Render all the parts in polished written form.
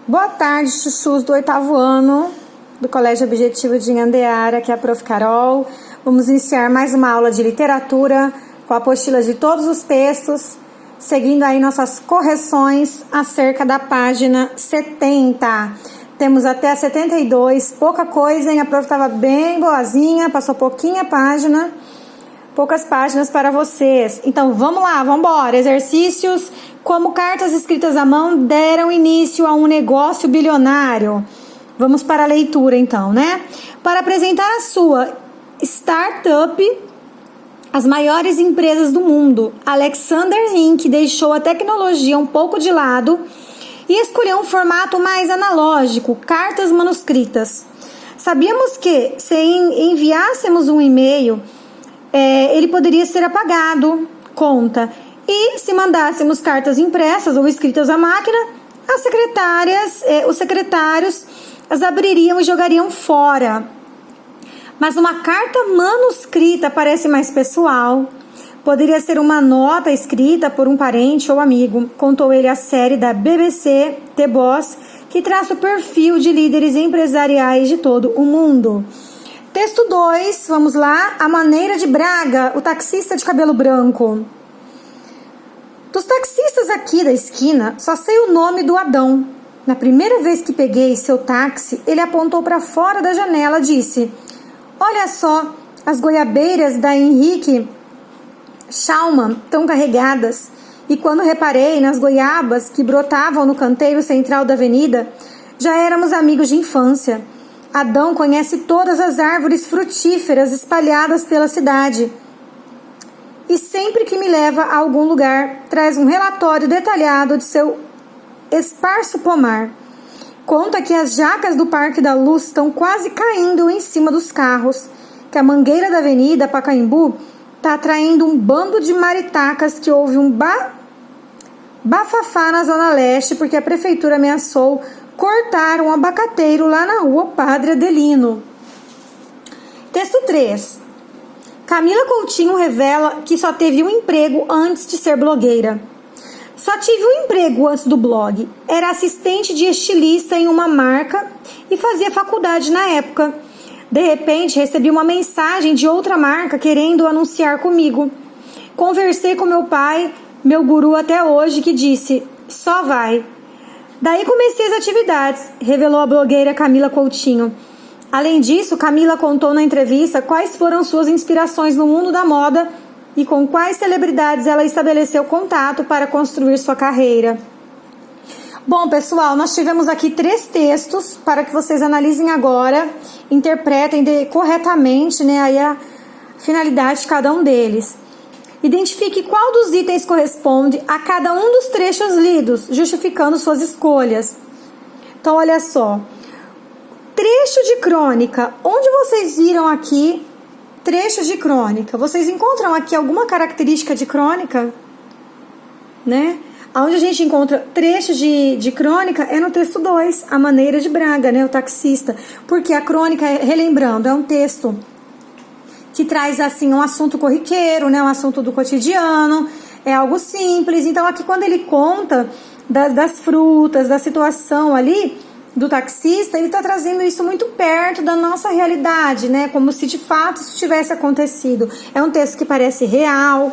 Boa tarde, chuchus do 8º ano do Colégio Objetivo de Inhandeara, aqui é a Prof. Carol. Vamos iniciar mais uma aula de literatura com a apostila de todos os textos, seguindo aí nossas correções acerca da página 70. Temos até a 72, pouca coisa, hein? A Prof. estava bem boazinha, passou pouquinha página, poucas páginas para vocês. Então vamos lá, vamos embora. Exercícios: como cartas escritas à mão deram início a um negócio bilionário. Vamos para a leitura então, né? Para apresentar a sua startup às maiores empresas do mundo, Alexander Hink deixou a tecnologia um pouco de lado e escolheu um formato mais analógico, cartas manuscritas. Sabíamos que se enviássemos um e-mail, ele poderia ser apagado, conta. E se mandássemos cartas impressas ou escritas à máquina, os secretários as abririam e jogariam fora. Mas uma carta manuscrita parece mais pessoal. Poderia ser uma nota escrita por um parente ou amigo, contou ele à série da BBC The Boss, que traça o perfil de líderes empresariais de todo o mundo. Texto 2, vamos lá. A maneira de Braga, o taxista de cabelo branco. Dos taxistas aqui da esquina, só sei o nome do Adão. Na primeira vez que peguei seu táxi, ele apontou para fora da janela e disse: olha só, as goiabeiras da Henrique Schaumann estão carregadas. E quando reparei nas goiabas que brotavam no canteiro central da avenida, já éramos amigos de infância. Adão conhece todas as árvores frutíferas espalhadas pela cidade. E sempre que me leva a algum lugar, traz um relatório detalhado de seu esparso pomar. Conta que as jacas do Parque da Luz estão quase caindo em cima dos carros, que a mangueira da Avenida Pacaembu está atraindo um bando de maritacas, que houve um bafafá na Zona Leste porque a prefeitura ameaçou cortar um abacateiro lá na rua Padre Adelino. Texto 3. Camila Coutinho revela que só teve um emprego antes de ser blogueira. Só tive um emprego antes do blog. Era assistente de estilista em uma marca e fazia faculdade na época. De repente, recebi uma mensagem de outra marca querendo anunciar comigo. Conversei com meu pai, meu guru até hoje, que disse: só vai. Daí comecei as atividades, revelou a blogueira Camila Coutinho. Além disso, Camila contou na entrevista quais foram suas inspirações no mundo da moda e com quais celebridades ela estabeleceu contato para construir sua carreira. Bom, pessoal, nós tivemos aqui 3 textos para que vocês analisem agora, interpretem corretamente, né, aí a finalidade de cada um deles. Identifique qual dos itens corresponde a cada um dos trechos lidos, justificando suas escolhas. Então, olha só. Trecho de crônica. Onde vocês viram aqui trecho de crônica? Vocês encontram aqui alguma característica de crônica? Né? Onde a gente encontra trecho de crônica é no texto 2, a maneira de Braga, né? O taxista. Porque a crônica, relembrando, é um texto que traz assim um assunto corriqueiro, né? Um assunto do cotidiano, é algo simples. Então aqui quando ele conta das frutas, da situação ali do taxista, ele está trazendo isso muito perto da nossa realidade, né? Como se de fato isso tivesse acontecido. É um texto que parece real.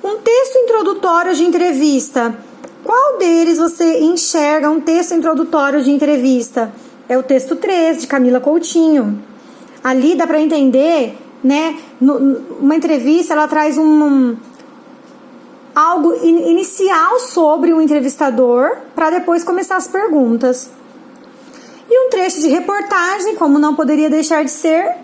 Um texto introdutório de entrevista. Qual deles você enxerga um texto introdutório de entrevista? É o texto 3, de Camila Coutinho. Ali dá para entender, né? Uma entrevista, ela traz algo inicial sobre o entrevistador para depois começar as perguntas. E um trecho de reportagem, como não poderia deixar de ser,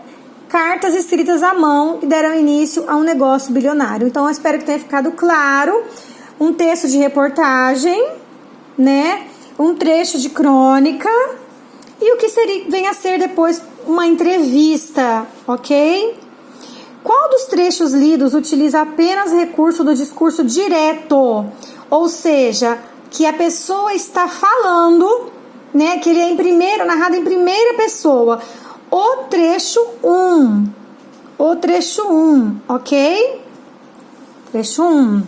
cartas escritas à mão que deram início a um negócio bilionário. Então, eu espero que tenha ficado claro. Um texto de reportagem, né? Um trecho de crônica e o que vem a ser depois uma entrevista, ok? Qual dos trechos lidos utiliza apenas recurso do discurso direto? Ou seja, que a pessoa está falando, né? Que ele é narrado em primeira pessoa. O trecho 1. O trecho 1, ok? Trecho 1.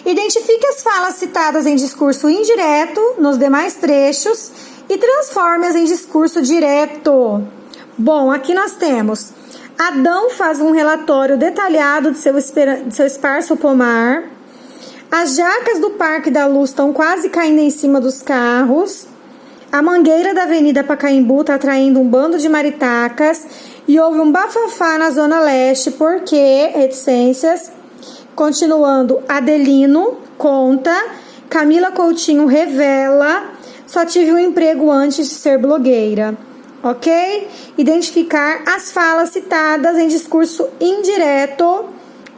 Identifique as falas citadas em discurso indireto nos demais trechos e transforme-as em discurso direto. Bom, aqui nós temos: Adão faz um relatório detalhado de seu esparso pomar. As jacas do Parque da Luz estão quase caindo em cima dos carros. A mangueira da Avenida Pacaembu está atraindo um bando de maritacas. E houve um bafafá na Zona Leste, porque reticências. Continuando, Adelino conta. Camila Coutinho revela. Só tive um emprego antes de ser blogueira. Ok? Identificar as falas citadas em discurso indireto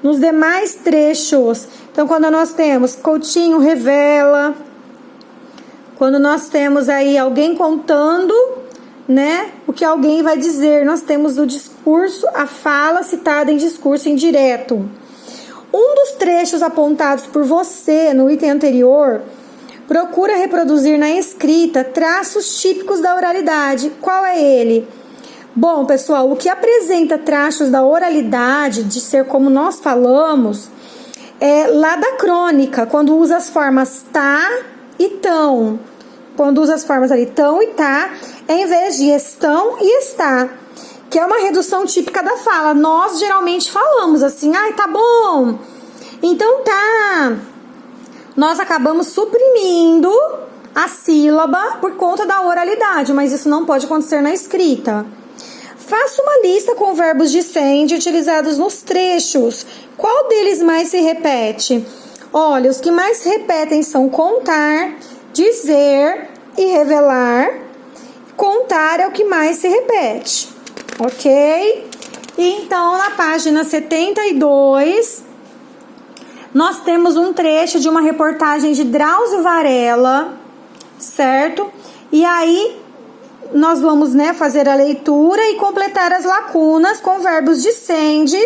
nos demais trechos. Então, quando nós temos Coutinho revela, quando nós temos aí alguém contando, né, o que alguém vai dizer, nós temos o discurso, a fala citada em discurso indireto. Um dos trechos apontados por você no item anterior procura reproduzir na escrita traços típicos da oralidade. Qual é ele? Bom, pessoal, o que apresenta traços da oralidade, de ser como nós falamos, é lá da crônica, quando usa as formas tá e tão. Quando usa as formas ali tão e tá, em vez de estão e está, que é uma redução típica da fala. Nós geralmente falamos assim: ai, tá bom, então tá. Nós acabamos suprimindo a sílaba por conta da oralidade, mas isso não pode acontecer na escrita. Faça uma lista com verbos de send utilizados nos trechos. Qual deles mais se repete? Olha, os que mais se repetem são contar, dizer e revelar. Contar é o que mais se repete, ok? Então, na página 72, nós temos um trecho de uma reportagem de Drauzio Varela, certo? E aí, nós vamos, né, fazer a leitura e completar as lacunas com verbos de send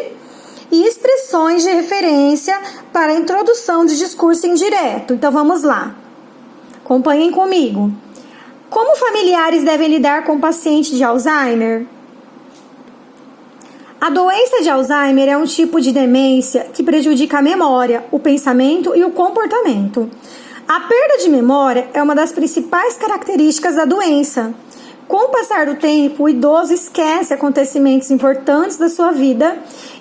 e expressões de referência para a introdução de discurso indireto. Então, vamos lá. Acompanhem comigo. Como familiares devem lidar com o paciente de Alzheimer? A doença de Alzheimer é um tipo de demência que prejudica a memória, o pensamento e o comportamento. A perda de memória é uma das principais características da doença. Com o passar do tempo, o idoso esquece acontecimentos importantes da sua vida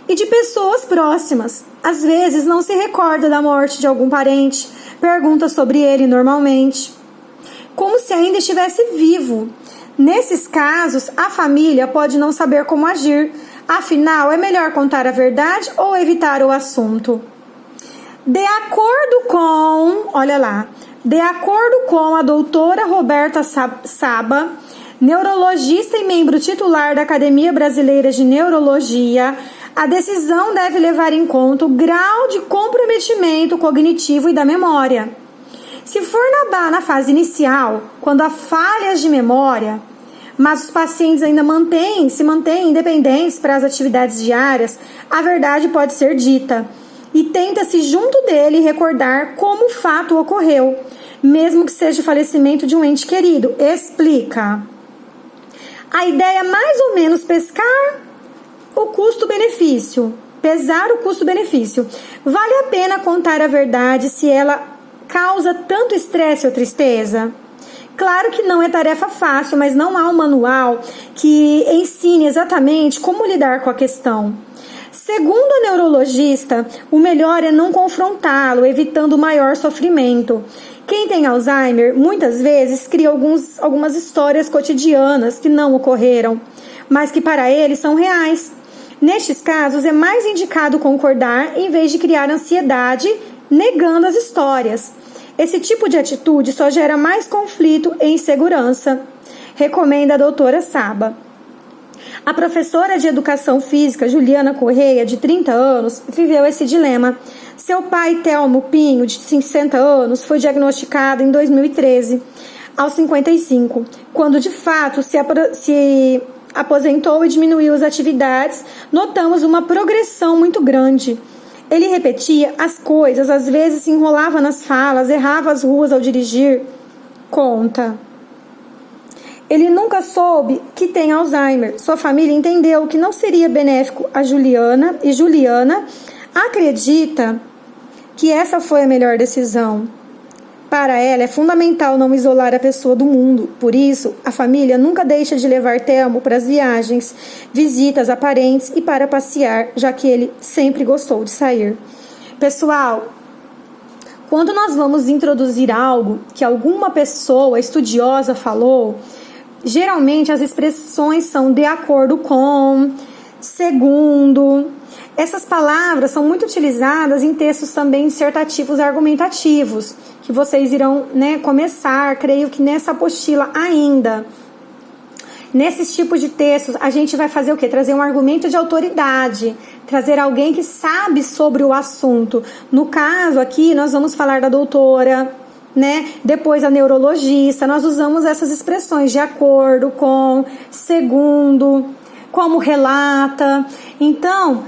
e de pessoas próximas. Às vezes, não se recorda da morte de algum parente, pergunta sobre ele normalmente, como se ainda estivesse vivo. Nesses casos, a família pode não saber como agir. Afinal, é melhor contar a verdade ou evitar o assunto? De acordo com a doutora Roberta Saba, neurologista e membro titular da Academia Brasileira de Neurologia, a decisão deve levar em conta o grau de comprometimento cognitivo e da memória. Se for na fase inicial, quando há falhas de memória, mas os pacientes ainda se mantêm independentes para as atividades diárias, a verdade pode ser dita e tenta-se junto dele recordar como o fato ocorreu, mesmo que seja o falecimento de um ente querido. Explica. A ideia é mais ou menos pesar o custo-benefício. Vale a pena contar a verdade se ela causa tanto estresse ou tristeza? Claro que não é tarefa fácil, mas não há um manual que ensine exatamente como lidar com a questão. Segundo a neurologista, o melhor é não confrontá-lo, evitando o maior sofrimento. Quem tem Alzheimer, muitas vezes, cria algumas histórias cotidianas que não ocorreram, mas que para ele são reais. Nestes casos, é mais indicado concordar em vez de criar ansiedade, negando as histórias. Esse tipo de atitude só gera mais conflito e insegurança, recomenda a doutora Saba. A professora de Educação Física, Juliana Correia, de 30 anos, viveu esse dilema. Seu pai, Telmo Pinho, de 60 anos, foi diagnosticado em 2013, aos 55, quando de fato se aposentou e diminuiu as atividades. Notamos uma progressão muito grande. Ele repetia as coisas, às vezes se enrolava nas falas, errava as ruas ao dirigir. Conta. Ele nunca soube que tem Alzheimer. Sua família entendeu que não seria benéfico a Juliana, e Juliana acredita que essa foi a melhor decisão. Para ela, é fundamental não isolar a pessoa do mundo. Por isso, a família nunca deixa de levar Telmo para as viagens, visitas a parentes e para passear, já que ele sempre gostou de sair. Pessoal, quando nós vamos introduzir algo que alguma pessoa estudiosa falou, geralmente as expressões são de acordo com, segundo. Essas palavras são muito utilizadas em textos também dissertativos e argumentativos, que vocês irão, começar, creio que nessa apostila ainda. Nesses tipos de textos, a gente vai fazer o quê? Trazer um argumento de autoridade, trazer alguém que sabe sobre o assunto. No caso aqui, nós vamos falar da doutora, depois a neurologista. Nós usamos essas expressões de acordo com, segundo, como relata. Então,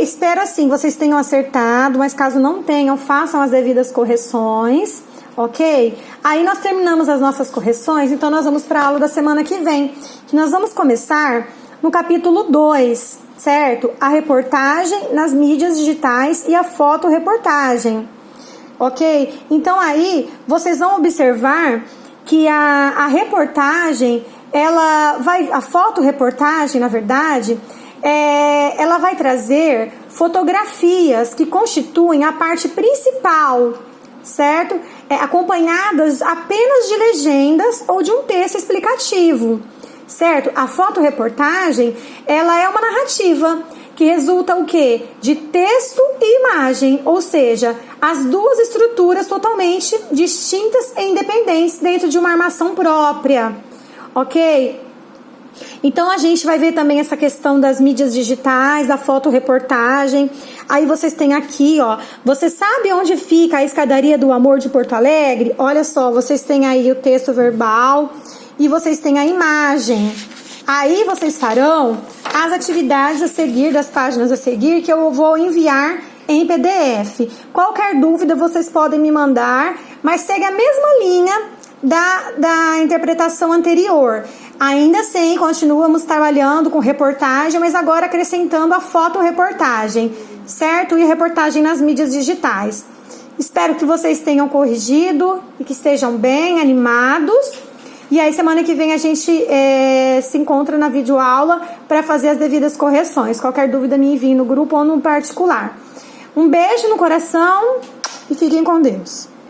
espero assim vocês tenham acertado, mas caso não tenham, façam as devidas correções, ok? Aí nós terminamos as nossas correções, então nós vamos para a aula da semana que vem, que nós vamos começar no capítulo 2, certo? A reportagem nas mídias digitais e a fotoreportagem, ok? Então aí, vocês vão observar que a reportagem, a fotoreportagem, na verdade, ela vai trazer fotografias que constituem a parte principal, certo? Acompanhadas apenas de legendas ou de um texto explicativo, certo? A fotoreportagem, ela é uma narrativa que resulta o quê? De texto e imagem, ou seja, as duas estruturas totalmente distintas e independentes dentro de uma armação própria, ok? Então a gente vai ver também essa questão das mídias digitais, da fotoreportagem. Aí vocês têm aqui, ó, você sabe onde fica a escadaria do amor de Porto Alegre? Olha só, vocês têm aí o texto verbal e vocês têm a imagem. Aí vocês farão as atividades a seguir, das páginas a seguir, que eu vou enviar em PDF. Qualquer dúvida vocês podem me mandar, mas segue a mesma linha da interpretação anterior. Ainda assim, continuamos trabalhando com reportagem, mas agora acrescentando a fotoreportagem, certo? E reportagem nas mídias digitais. Espero que vocês tenham corrigido e que estejam bem animados. E aí, semana que vem, a gente se encontra na videoaula para fazer as devidas correções. Qualquer dúvida, me envie no grupo ou no particular. Um beijo no coração e fiquem com Deus.